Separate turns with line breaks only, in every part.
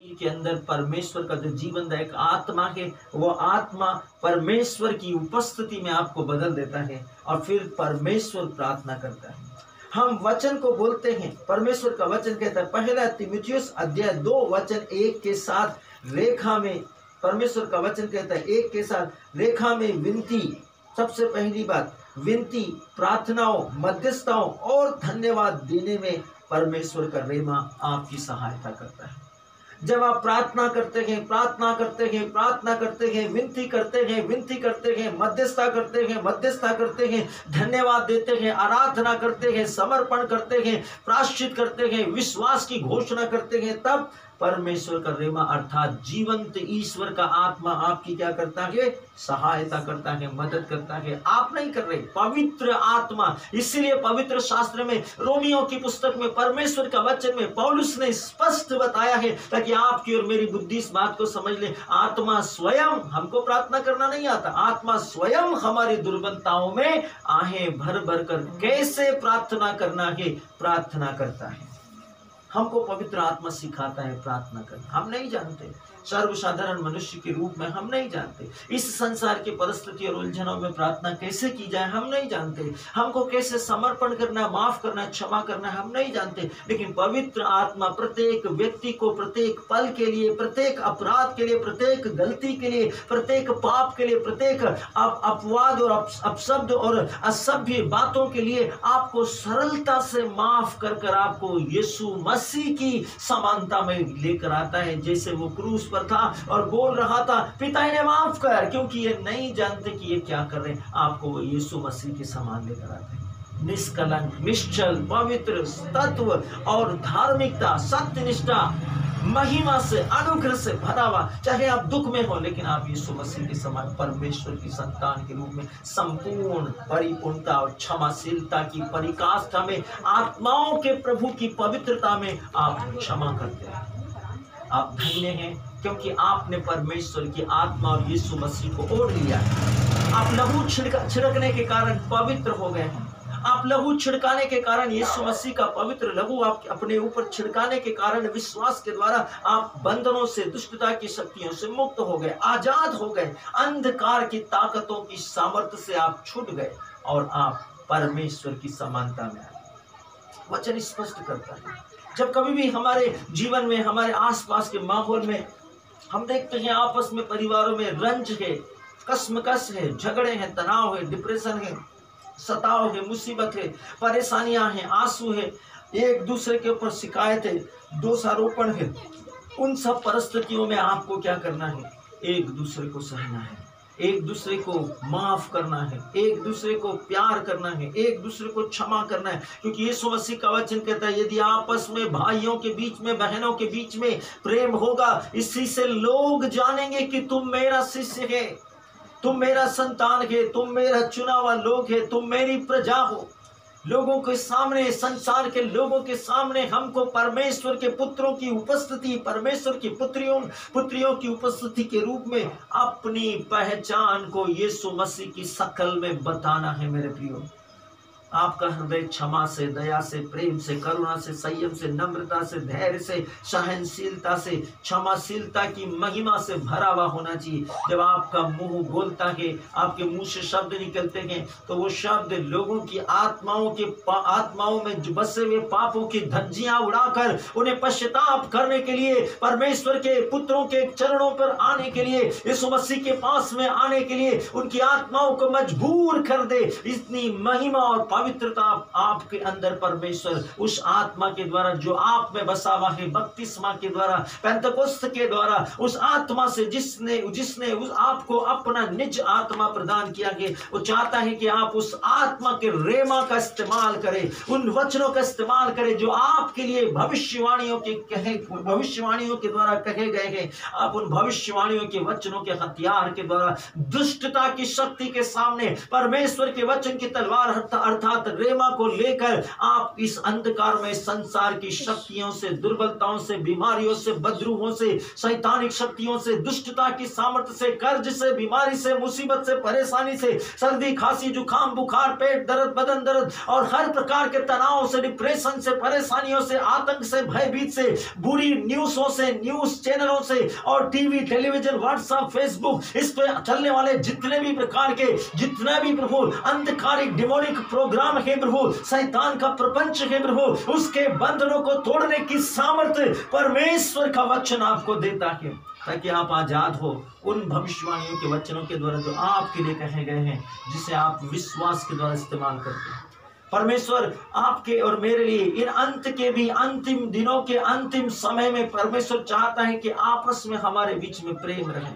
के अंदर परमेश्वर का जो जीवनदायक आत्मा है, वो आत्मा परमेश्वर की उपस्थिति में आपको बदल देता है और फिर परमेश्वर प्रार्थना करता है। हम वचन को बोलते हैं, परमेश्वर का वचन कहता है, पहला तीमुथियुस अध्याय 2 वचन 1 के साथ रेखा में, परमेश्वर का वचन कहता है 1 के साथ रेखा में विनती, सबसे पहली बात विनती, प्रार्थनाओं, मध्यस्थताओं और धन्यवाद देने में परमेश्वर का रेमा आपकी सहायता करता है। जब आप प्रार्थना करते हैं, प्रार्थना करते हैं, प्रार्थना करते हैं, विनती करते हैं, विनती करते हैं, मध्यस्थता करते हैं, मध्यस्थता करते हैं, धन्यवाद देते हैं, आराधना करते हैं, समर्पण करते हैं, प्रायश्चित करते हैं, विश्वास की घोषणा करते हैं, तब परमेश्वर का रेमा अर्थात जीवंत ईश्वर का आत्मा आपकी क्या करता है? सहायता करता है, मदद करता है। आप नहीं कर रहे, पवित्र आत्मा। इसीलिए पवित्र शास्त्र में, रोमियों की पुस्तक में, परमेश्वर का वचन में पौलुस ने स्पष्ट बताया है, ताकि आपकी और मेरी बुद्धि इस बात को समझ ले। आत्मा स्वयं, हमको प्रार्थना करना नहीं आता, आत्मा स्वयं हमारी दुर्बलताओं में आहें भर भर कर कैसे प्रार्थना करना है, प्रार्थना करता है। हमको पवित्र आत्मा सिखाता है प्रार्थना करना। हम नहीं जानते, सर्वसाधारण मनुष्य के रूप में हम नहीं जानते इस संसार की परिस्थिति और उलझनों में प्रार्थना कैसे की जाए, हम नहीं जानते। हमको कैसे समर्पण करना, माफ करना, क्षमा करना, हम नहीं जानते। लेकिन पवित्र आत्मा प्रत्येक व्यक्ति को प्रत्येक पल के लिए, प्रत्येक अपराध के लिए, प्रत्येक गलती के लिए, प्रत्येक पाप के लिए, प्रत्येक अपवाद और अपशब्द और असभ्य बातों के लिए आपको सरलता से माफ कर आपको यीशु मसीह की समानता में लेकर आता है। जैसे वो क्रूस पर था और बोल रहा था, पिता इन्हें माफ कर, क्योंकि ये नहीं जानते कि ये क्या कर रहे हैं। आपको वो यीशु मसीह के समान लेकर आते हैं, निष्कलंक, निश्चल, पवित्र, तत्व और धार्मिकता, सत्यनिष्ठा, महिमा से, अनुग्रह से भरा हुआ। चाहे आप दुख में हो, लेकिन आप यीशु मसीह के समान परमेश्वर की संतान के रूप में संपूर्ण परिपूर्णता और क्षमाशीलता की परिकाष्ठा में, आत्माओं के प्रभु की पवित्रता में आप क्षमा करते हैं। आप धन्य हैं, क्योंकि आपने परमेश्वर की आत्मा और यीशु मसीह को ओढ़ लिया है। आप लहू छिड़कने के कारण पवित्र हो गए हैं। आप लहू छिड़काने के कारण, यीशु मसीह का पवित्र लहू आप अपने ऊपर छिड़काने के कारण, विश्वास के द्वारा आप बंधनों से, दुष्टता की शक्तियों से मुक्त हो गए, आजाद हो गए, अंधकार की ताकतों की सामर्थ्य से आप छूट गए और आप परमेश्वर की समानता में आए। वचन स्पष्ट करता है, जब कभी भी हमारे जीवन में, हमारे आसपास के माहौल में हम देखते हैं आपस में, परिवारों में रंज है, कश्मकश है, झगड़े हैं, तनाव है, डिप्रेशन है, सताव है, मुसीबत है, परेशानियां हैं, आंसू है, एक दूसरे के ऊपर शिकायत है, दोषारोपण है, उन सब परिस्थितियों में आपको क्या करना है? एक दूसरे को सहना है, एक दूसरे को माफ करना है, एक दूसरे को प्यार करना है, एक दूसरे को क्षमा करना है। क्योंकि यीशु मसीह का वचन कहता है, यदि आपस में भाइयों के बीच में, बहनों के बीच में प्रेम होगा, इसी से लोग जानेंगे कि तुम मेरा शिष्य है, तुम मेरा संतान है, तुम मेरा चुना हुआ लोग है, तुम मेरी प्रजा हो। लोगों के सामने, संसार के लोगों के सामने हमको परमेश्वर के पुत्रों की उपस्थिति, परमेश्वर की पुत्रियों की उपस्थिति के रूप में अपनी पहचान को यीशु मसीह की शक्ल में बताना है। मेरे प्रियो, आपका हृदय क्षमा से, दया से, प्रेम से, करुणा से, संयम से, नम्रता से, धैर्य से, सहनशीलता से, क्षमाशीलता की महिमा से भरा हुआ होना चाहिए। जब आपका मुंह बोलता है, आपके मुंह से शब्द निकलते हैं, तो वो शब्द लोगों की आत्माओं में जो बसे हुए पापों की धज्जियां उड़ाकर उन्हें पश्चाताप करने के लिए, परमेश्वर के पुत्रों के चरणों पर आने के लिए, यीशु मसीह के पास में आने के लिए उनकी आत्माओं को मजबूर कर दे। इतनी महिमा और पवित्रता आपके अंदर परमेश्वर उस आत्मा के द्वारा जो आप में बसा हुआ है, बपतिस्मा के द्वारा, पेंतकोस्त के द्वारा, उस आत्मा से जिसने उस आपको अपना निज आत्मा प्रदान किया है, वो चाहता है कि आप उस आत्मा के रेमा का इस्तेमाल करें, उन वचनों का इस्तेमाल करें जो आपके लिए भविष्यवाणियों के द्वारा कहे गए हैं। आप उन भविष्यवाणियों के वचनों के हथियार के द्वारा दुष्टता की शक्ति के सामने परमेश्वर के वचन की तलवार अर्थात साथ रेमा को लेकर आप इस अंधकार में संसार की शक्तियों से, दुर्बलताओं से, बीमारियों से, बद्रूहों से, शैतानिक शक्तियों से, दुष्टता की सामर्थ्य से, कर्ज से, बीमारी से, मुसीबत से, परेशानी से, सर्दी, खांसी, जुकाम, बुखार, पेट दर्द, बदन दर्द और हर प्रकार के तनाव से, डिप्रेशन से, परेशानियों से, आतंक से, भयभीत से, बुरी न्यूज़ों से, न्यूज चैनलों से और टीवी, टेलीविजन, व्हाट्सएप, फेसबुक, इस पे चलने वाले जितने भी प्रकार के, जितना भी प्रभु अंधकारिक डिमोनिक प्रोग्राम है प्रभु, शैतान का प्रपंच है प्रभु, उसके बंधनों को तोड़ने की सामर्थ्य परमेश्वर का वचन आपको देता है, ताकि आप आजाद हो उन भविष्यवाणियों के वचनों के द्वारा जो आपके लिए कहे गए हैं, जिसे आप विश्वास के द्वारा इस्तेमाल करते हैं। परमेश्वर आपके और मेरे लिए इन अंत के भी अंतिम दिनों के अंतिम समय में परमेश्वर चाहता है कि आपस में हमारे बीच में प्रेम रहे,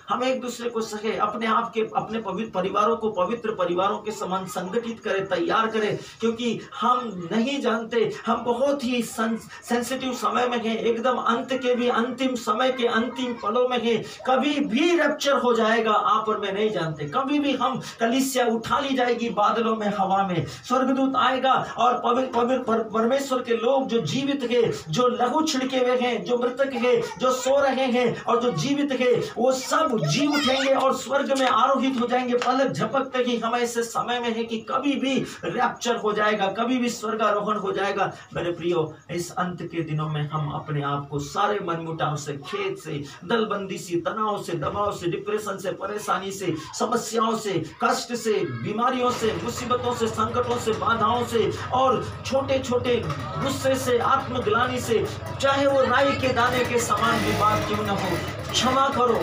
हम एक दूसरे को सहे, अपने आप के अपने पवित्र परिवारों को पवित्र परिवारों के समान संगठित करें, तैयार करें, क्योंकि हम नहीं जानते, हम बहुत ही सेंसिटिव समय में हैं, एकदम अंत के भी अंतिम समय के अंतिम पलों में हैं। कभी भी रैप्चर हो जाएगा, आप और मैं नहीं जानते, कभी भी हम कलीसिया उठा ली जाएगी बादलों में, हवा में, स्वर्गदूत आएगा और पवित्र परमेश्वर के लोग जो जीवित है, जो लहू छिड़के हुए हैं, जो मृतक है, जो सो रहे हैं और जो जीवित है, वो सब जी उठेंगे और स्वर्ग में आरोहित हो जाएंगे। पलक झपकते ही हम ऐसे समय में है कि कभी भी रैप्चर हो जाएगा, कभी भी स्वर्गारोहण हो जाएगा। मेरे प्रियो, इस अंत के दिनों में हम अपने आप को सारे मनमुटाव से, खेद से, दलबंदी से, तनाव से, दबाव से, डिप्रेशन से, परेशानी से, समस्याओं से, कष्ट से, बीमारियों से, मुसीबतों से, संकटों से, बाधाओं से और छोटे छोटे गुस्से से, आत्मग्लानि से, चाहे वो राई के दाने के समान भी बात क्यों न हो, क्षमा करो,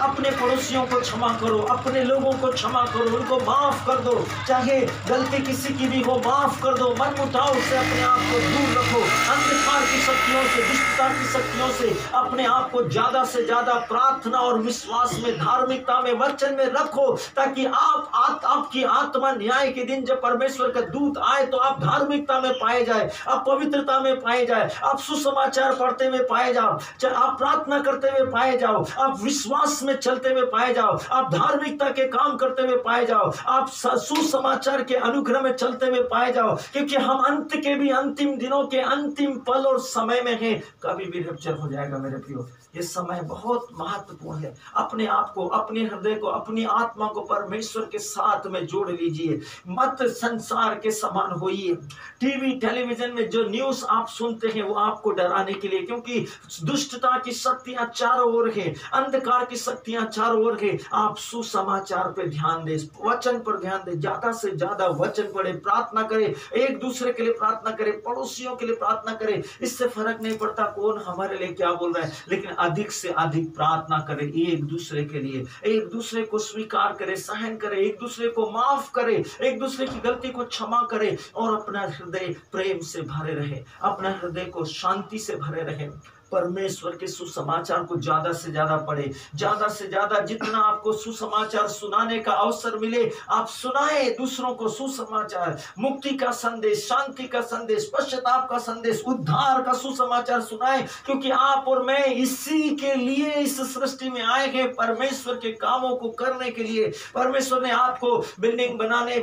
अपने पड़ोसियों को क्षमा करो, अपने लोगों को क्षमा करो, उनको माफ कर दो, चाहे गलती किसी की भी हो माफ कर दो, मन मुटाव से अपने आप को दूर रखो, अंधकार की शक्तियों से, दुष्टता की शक्तियों से अपने आप को ज्यादा से ज्यादा प्रार्थना और विश्वास में, धार्मिकता में, वचन में रखो, ताकि आपकी आत्मा न्याय के दिन जब परमेश्वर का दूत आए तो आप धार्मिकता में पाए जाए, आप पवित्रता में पाए जाए, आप सुसमाचार पढ़ते हुए पाए जाओ, आप प्रार्थना करते हुए पाए जाओ, आप विश्वास में चलते हुए पाए जाओ, आप धार्मिकता के काम करते हुए पाए जाओ, आप सुसमाचार के अनुग्रह में चलते हुए पाए जाओ, क्योंकि हम अंत के भी अंतिम दिनों के अंतिम पल और समय में हैं। कभी भी रैप्चर हो जाएगा मेरे प्रियो, ये समय बहुत महत्वपूर्ण है। अपने आप को, अपने हृदय को, अपनी आत्मा को परमेश्वर के साथ में जोड़ लीजिए, मत संसार के समान होइए। टीवी टेलीविजन में जो न्यूज़ आप सुनते हैं वो आपको डराने के लिए, क्योंकि दुष्टता की शक्तियां चारों ओर है, अंधकार की शक्तियां चारों ओर है। आप सुसमाचार पे ध्यान दें, वचन पर ध्यान दें, ज्यादा से ज्यादा वचन पढ़े, प्रार्थना करें, एक दूसरे के लिए प्रार्थना करें, पड़ोसियों के लिए प्रार्थना करें। इससे फर्क नहीं पड़ता कौन हमारे लिए क्या बोल रहा है, लेकिन अधिक से अधिक प्रार्थना करें एक दूसरे के लिए, एक दूसरे को स्वीकार करें, सहन करें, एक दूसरे को माफ करें, एक दूसरे की गलती को क्षमा करें और अपना हृदय प्रेम से भरे रहे, अपना हृदय को शांति से भरे रहे। परमेश्वर के सुसमाचार को ज्यादा से ज्यादा पढ़े, ज्यादा से ज्यादा जितना आपको सुसमाचार सुनाने का अवसर मिले आप सुनाए दूसरों को सुसमाचार, मुक्ति का संदेश, शांति का संदेश, पश्चाताप का संदेश, उद्धार का सुसमाचार सुनाए, क्योंकि आप और मैं इसी के लिए इस सृष्टि में आए हैं, परमेश्वर के कामों को करने के लिए। परमेश्वर ने आपको बिल्डिंग बनाने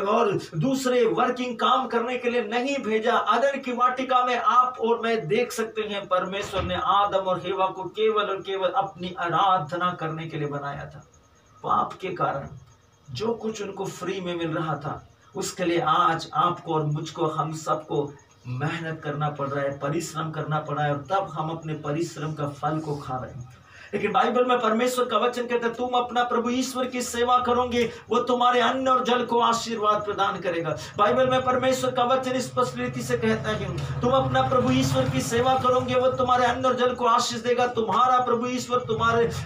और दूसरे वर्किंग काम करने के लिए नहीं भेजा। अदन की वाटिका में आप और मैं देख सकते हैं परमेश्वर ने आदम और हेवा को केवल और केवल अपनी आराधना करने के लिए बनाया था। पाप के कारण जो कुछ उनको फ्री में मिल रहा था, उसके लिए आज आपको और मुझको, हम सबको मेहनत करना पड़ रहा है, परिश्रम करना पड़ रहा है, और तब हम अपने परिश्रम का फल को खा रहे हैं। लेकिन बाइबल में परमेश्वर का वचन कहता है, तुम अपना प्रभु ईश्वर की सेवा करोगे, वो तुम्हारे अन्न और जल को आशीर्वाद प्रदान करेगा। बाइबल में परमेश्वर का वचन स्पष्ट रीति से कहता है, तुम अपना प्रभु ईश्वर की सेवा करोगे, वो तुम्हारे अन्न और जल को आशीष देगा। तुम्हारा प्रभु ईश्वर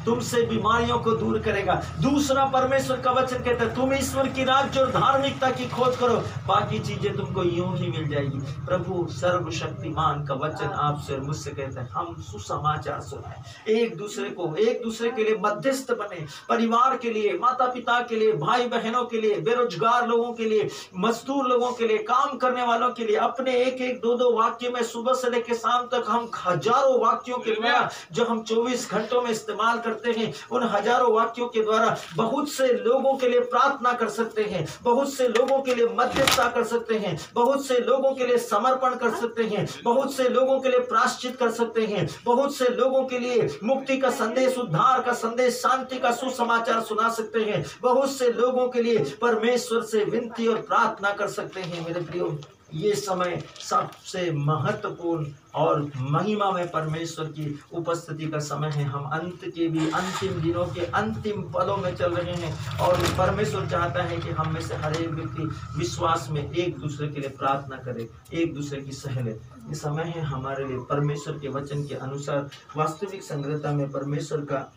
तुमसे बीमारियों को दूर करेगा। दूसरा परमेश्वर का वचन कहता है, तुम ईश्वर की राज्य और धार्मिकता की खोज करो, बाकी चीजें तुमको यूं ही मिल जाएगी। प्रभु सर्वशक्तिमान का वचन आपसे और मुझसे कहता है, हम सुसमाचार सुनाए, एक दूसरे को, एक दूसरे के लिए मध्यस्थ बने, परिवार के लिए, माता पिता के लिए, भाई बहनों के लिए, बेरोजगार लोगों के लिए, मजदूर लोगों के लिए, काम करने वालों के लिए। अपने एक एक दो दो वाक्य में सुबह से लेकर शाम तक हम हजारों वाक्यों के द्वारा जो हम 24 घंटों में इस्तेमाल करते हैं, उन हजारों वाक्यों के द्वारा बहुत से लोगों के लिए प्रार्थना कर सकते हैं, बहुत से लोगों के लिए मध्यस्थता कर सकते हैं, बहुत से लोगों के लिए समर्पण कर सकते हैं, बहुत से लोगों के लिए प्रायश्चित कर सकते हैं, बहुत से लोगों के लिए मुक्ति का संदेश, उद्धार का संदेश, शांति का सुसमाचार सुना सकते हैं, बहुत से लोगों के लिए परमेश्वर से विनती और प्रार्थना कर सकते हैं। मेरे प्रियो, ये समय सबसे महत्वपूर्ण और महिमा में परमेश्वर की उपस्थिति का समय है। हम अंत के भी अंतिम दिनों के अंतिम पलों में चल रहे हैं और परमेश्वर चाहता है कि हम में से हर एक व्यक्ति विश्वास में एक दूसरे के लिए प्रार्थना करे, एक दूसरे की सहेले। ये समय है हमारे लिए परमेश्वर के वचन के अनुसार वास्तविक संग्रहता में परमेश्वर का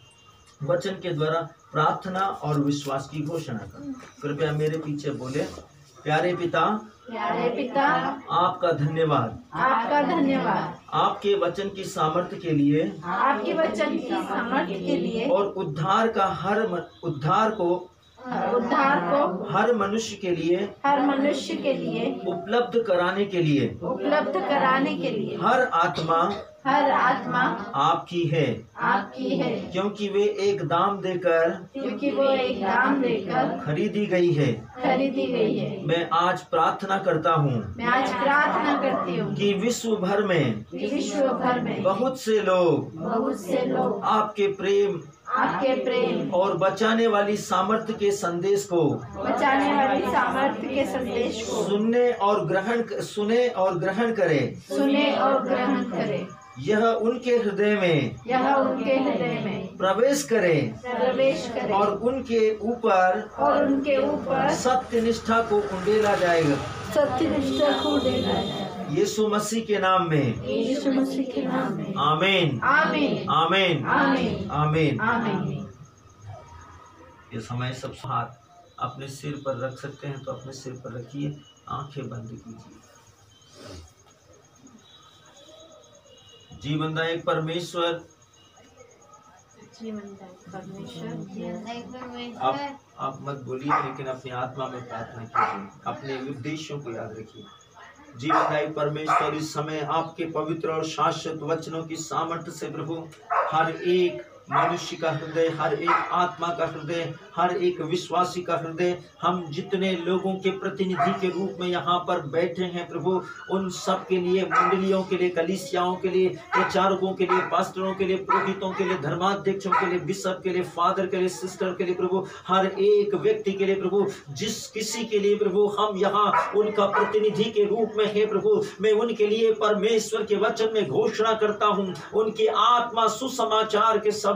वचन के द्वारा प्रार्थना और विश्वास की घोषणा कर। कृपया मेरे पीछे बोले, प्यारे पिता, आपका धन्यवाद,
आपका धन्यवाद
आपके वचन की सामर्थ्य के लिए,
आपके वचन की सामर्थ्य के लिए
और उद्धार को हर मनुष्य के लिए उपलब्ध कराने के लिए हर आत्मा आपकी है, क्योंकि वो एक दाम देकर खरीदी गई है। मैं आज प्रार्थना करता हूँ कि विश्व भर में बहुत से लोग आपके प्रेम और बचाने वाली सामर्थ्य के संदेश को सुने और ग्रहण करें। यह उनके हृदय में प्रवेश करे और उनके ऊपर सत्य निष्ठा को उंडेला जाएगा। यीशु मसीह के नाम में, आमीन, आमीन, आमीन। ये समय सब हाथ अपने सिर पर रख सकते हैं तो अपने सिर पर रखिए, आंखें बंद कीजिए। जीवनदायक परमेश्वर, आप मत बोलिए, लेकिन अपनी आत्मा में प्रार्थना कीजिए, अपने उद्देश्यों को याद रखिए। जीवनदायक परमेश्वर, इस समय आपके पवित्र और शाश्वत वचनों की सामर्थ्य से प्रभु हर एक मनुष्य का हृदय, हर एक आत्मा का हृदय, हर एक विश्वासी का हृदय, हम जितने लोगों के प्रतिनिधि के रूप में यहाँ पर बैठे हैं प्रभु, उन सब के लिए, मंडलियों के लिए, कलीसियाओं के लिए, प्रचारकों के लिए, पास्टरों के लिए, पुरोहितों के लिए, धर्माध्यक्षों के लिए, बिशप के लिए, फादर के लिए, सिस्टर के लिए प्रभु, हर एक व्यक्ति के लिए प्रभु, जिस किसी के लिए प्रभु हम यहाँ उनका प्रतिनिधि के रूप में है प्रभु, मैं उनके लिए परमेश्वर के वचन में घोषणा करता हूँ, उनकी आत्मा सुसमाचार के शब्दों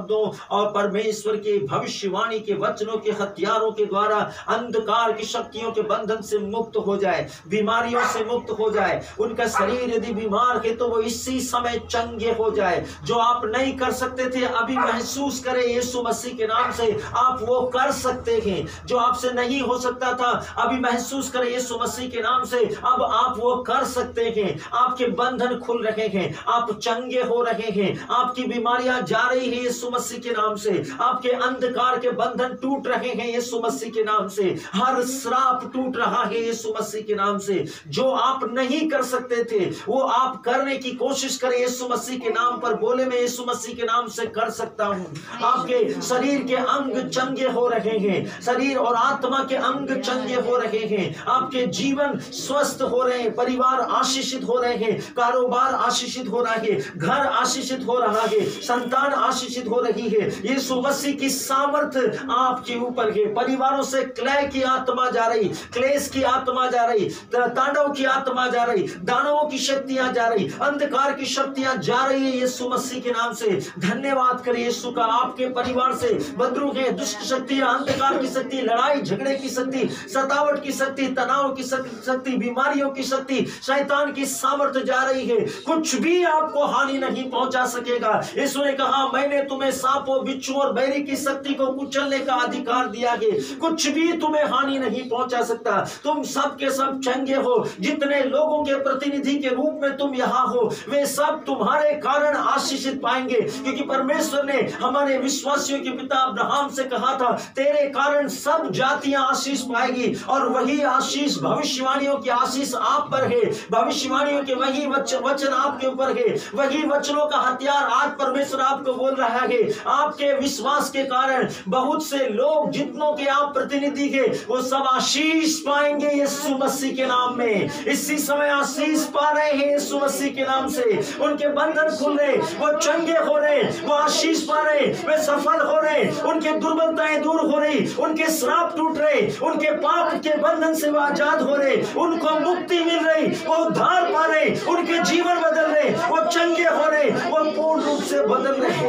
और परमेश्वर के भविष्यवाणी के वचनों के हथियारों के द्वारा अंधकार की शक्तियों के बंधन से मुक्त हो जाए, बीमारियों से मुक्त हो जाए। उनका शरीर यदि बीमार है तो वो इसी समय चंगे हो जाए। जो आप नहीं कर सकते थे अभी महसूस करें, यीशु मसीह के नाम से आप वो कर सकते हैं। जो आपसे नहीं हो सकता था अभी महसूस करें, यीशु मसीह के नाम से अब आप वो कर सकते हैं। आपके बंधन खुल रहे हैं, आप चंगे हो रहे हैं, आपकी बीमारियां जा रही है यीशु मसीह के नाम से, आपके अंधकार के बंधन टूट रहे हैं यीशु मसीह के नाम से, हर श्राप टूट रहा है यीशु मसीह के नाम से। जो आप नहीं कर सकते थे वो आप करने की कोशिश करें यीशु मसीह के नाम पर। बोले मैं यीशु मसीह के नाम से कर सकता हूं। आपके शरीर के अंग चंगे हो रहे हैं, शरीर और आत्मा के अंग चंगे हो रहे हैं, आपके जीवन स्वस्थ हो रहे हैं, परिवार आशीषित हो रहे हैं, कारोबार आशीषित हो रहा है, घर आशीषित हो रहा है, संतान आशीषित हो रही है। यीशु मसीह की सामर्थ्य आपके ऊपर है। परिवारों से क्लय की आत्मा जा रही, क्लेश की आत्मा जा रही, तांडव की आत्मा जा रही, दानवों की शक्तियां जा रही, अंधकार की शक्तियां जा रही है यीशु मसीह के नाम से। धन्यवाद करें यीशु का। आपके परिवार से बदरू के दुष्ट शक्ति, अंधकार की शक्ति, लड़ाई झगड़े की शक्ति, सतावट की शक्ति, तनाव की शक्ति, बीमारियों की शक्ति, शैतान की सामर्थ्य जा रही है। कुछ भी आपको हानि नहीं पहुंचा सकेगा। यीशु ने कहा मैंने तुम्हें तुम्हें सांपों, बिच्छू और बैरी की शक्ति को कुचलने का अधिकार दिया है। कुछ भी तुम्हें हानि नहीं पहुंचा सकता। तुम सब के सब चंगे हो। जितने लोगों के प्रतिनिधि के रूप में तुम यहाँ हो, वे सब तुम्हारे कारण आशीषित पाएंगे, क्योंकि परमेश्वर ने हमारे विश्वासियों के पिता अब्राहम से कहा था, तेरे कारण सब जातियां आशीष पाएगी। और वही आशीष, भविष्यवाणियों की आशीष आप पर है, भविष्यवाणियों के वही वचन आपके ऊपर है, वही वचनों का हथियार आज परमेश्वर आपको बोल रहा है। आपके विश्वास के कारण बहुत से लोग, जितनों के आप प्रतिनिधि है, वो सब आशीष पाएंगे यीशु मसीह के नाम में। इसी समय आशीष पा रहे हैं यीशु मसीह के नाम से। उनके बंधन खुल रहे, वो चंगे हो रहे, वो आशीष पा रहे, वे सफल हो रहे, उनके दुर्बलताएं दूर हो रही, उनके श्राप टूट रहे, उनके पाप के बंधन से वो आजाद हो रहे, उनको मुक्ति मिल रही, वो उद्धार पा रहे, उनके जीवन बदल रहे, वो चंगे हो रहे, वो पूर्ण रूप से बदल रहे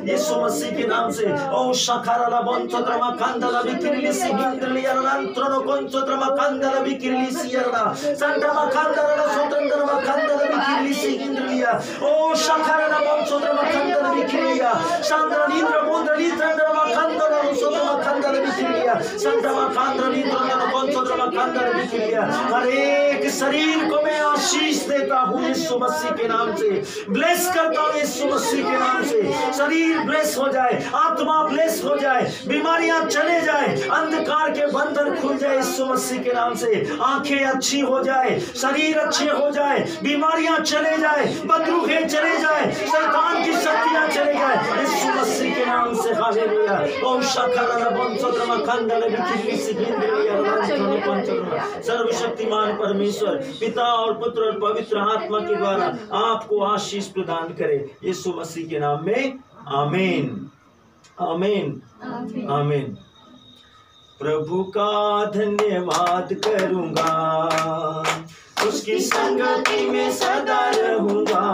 यीशु मसीह के नाम से। ओ शखरला बंचोद्रमा कांदला बिकिरली सिगिंद्रली अरंत्रोनो कोंचोद्रमा कांदला बिकिरली सियरला संतमा कांदला स्वतंत्रमा कांदला बिकिरली सिगिंद्रलिया। ओ शखरला बंचोद्रमा कांदला बिकिरलिया शांद्रलीन्द्र मुद्रलीन्द्रमा कांदला स्वतंत्रमा कांदला बिकिरलिया संतमा कांदलीन्द्रमा कोंचोद्रमा कांदला बिकिरलिया। हर एक शरीर को मैं आशीष देता हूँ यीशु मसीह के नाम से, ब्लेस करता हूँ यीशु मसीह के नाम से। शरीर ब्लेस हो जाए, आत्मा ब्लेस हो जाए, बीमारियां चले जाए, अंधकार के बंधन खुल जाए यीशु मसीह के नाम से। आंखें अच्छी हो जाए, शरीर अच्छे हो जाए, बीमारियां चले जाए, बदरूहे चले जाए, शैतान की शक्तियां चले जाए यीशु मसीह के नाम से। हालेलुया। ओम शखरला बंचोद्रमा कांदला बिकिरली सिगिंद्रलिया रंत्रोनो कोंचोद्रमा। सर्वशक्तिमान परमेश्वर पिता और पुत्र और पवित्र आत्मा के द्वारा आपको आशीष प्रदान करे यीशु मसीह के नाम में। आमीन, आमीन, आमीन। प्रभु का धन्यवाद करूंगा, उसकी संगति में सदा रहूंगा।